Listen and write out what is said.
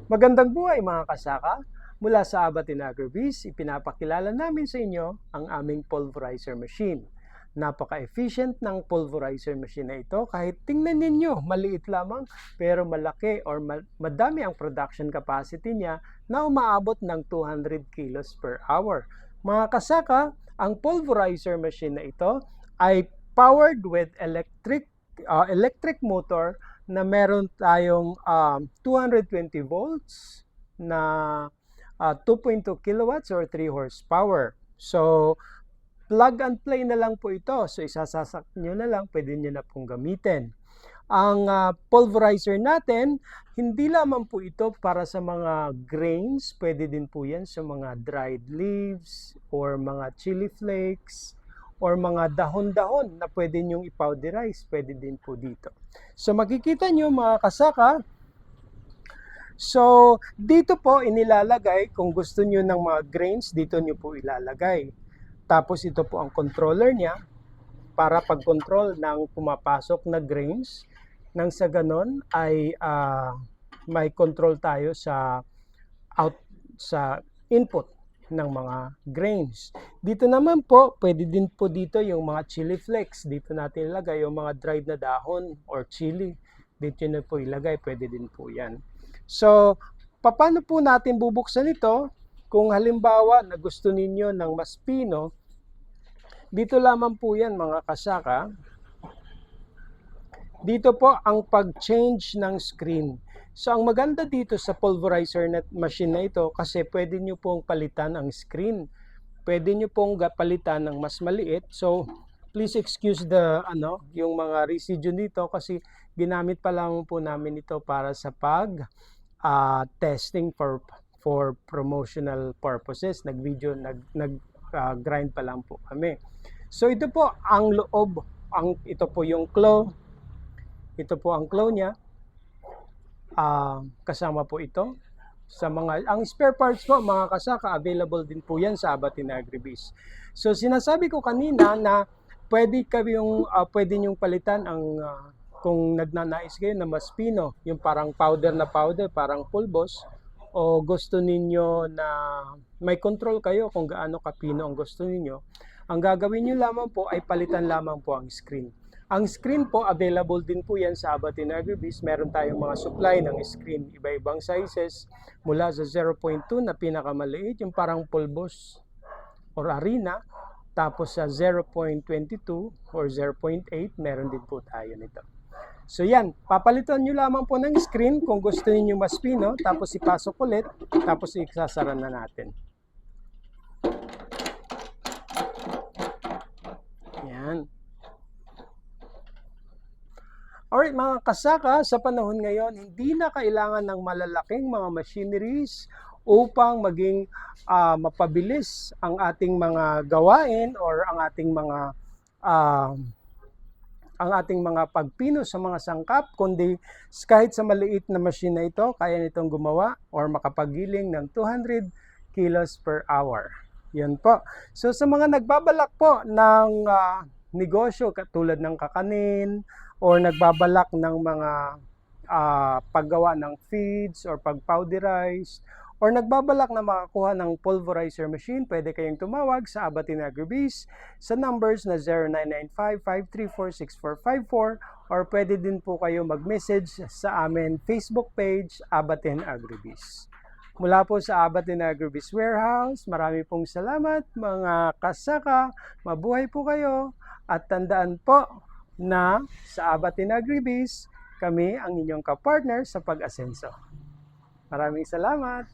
Magandang buhay mga kasaka! Mula sa Abatin Agribiz, ipinapakilala namin sa inyo ang aming pulverizer machine. Napaka-efficient ng pulverizer machine na ito kahit tingnan ninyo maliit lamang pero malaki or madami ang production capacity niya na umaabot ng 200 kilos per hour. Mga kasaka, ang pulverizer machine na ito ay powered with electric motor na meron tayong 220 volts na 2.2 kilowatts or 3 horsepower. So, plug and play na lang po ito. So, isasasak nyo na lang, pwede nyo na pong gamitin. Ang pulverizer natin, hindi lamang po ito para sa mga grains, pwede din po yan sa mga dried leaves or mga chili flakes, or mga dahon-dahon na pwede nyong i-powderize, pwede din po dito. So makikita nyo mga kasaka, so dito po inilalagay, kung gusto nyo ng mga grains, dito nyo po ilalagay. Tapos ito po ang controller niya, para pag-control ng pumapasok na grains, nang sa ganon ay may control tayo sa input ng mga grains. Dito naman po, pwede din po dito yung mga chili flakes. Dito natin ilagay yung mga dried na dahon or chili. Dito na po ilagay, pwede din po yan. So, paano po natin bubuksan ito? Kung halimbawa na gusto ninyo ng mas pino, dito lamang po yan mga kasaka. Dito po ang pag-change ng screen. So, ang maganda dito sa pulverizer machine na ito, kasi pwede nyo pong palitan ang screen. Pwede nyo pong palitan ng mas maliit. So, please excuse yung mga residue dito kasi ginamit pa lang po namin ito para sa testing for promotional purposes. Nag-grind pa lang po kami. So, ito po ang loob. Ito po yung claw. Ito po ang claw niya. Kasama po ito sa ang spare parts po mga kasaka, available din po yan sa Abatin Agribiz. So sinasabi ko kanina na pwede nyong palitan kung nagnanais kayo na mas pino, yung parang powder, parang pulbos, o gusto ninyo na may control kayo kung gaano kapino ang gusto ninyo, ang gagawin nyo lamang po ay palitan lamang po ang screen. Ang screen po, available din po yan sa Abatin Agribiz. Meron tayong mga supply ng screen, iba-ibang sizes, mula sa 0.2 na pinakamaliit, yung parang pulbos or arena, tapos sa 0.22 or 0.8, meron din po tayo nito. So yan, papalitan nyo lamang po ng screen kung gusto niyo mas pino, tapos ipasok ulit, tapos isasara na natin. Yan. Alright mga kasaka, sa panahon ngayon, hindi na kailangan ng malalaking mga machineries upang maging mapabilis ang ating mga gawain or ang ating mga pagpino sa mga sangkap, kundi kahit sa maliit na machine na ito, kaya nitong gumawa or makapagiling ng 200 kilos per hour. Yan po. So sa mga nagbabalak po ng negosyo katulad ng kakanin, or nagbabalak ng mga paggawa ng feeds or pag-powderize, or nagbabalak na makakuha ng pulverizer machine, pwede kayong tumawag sa Abatin Agribiz sa numbers na 0995-534-6454, or pwede din po kayo mag-message sa amin Facebook page, Abatin Agribiz. Mula po sa Abatin Agribiz Warehouse, marami pong salamat mga kasaka, mabuhay po kayo, at tandaan po na sa Abatin Agribiz, kami ang inyong kapartner sa pag-asenso. Maraming salamat!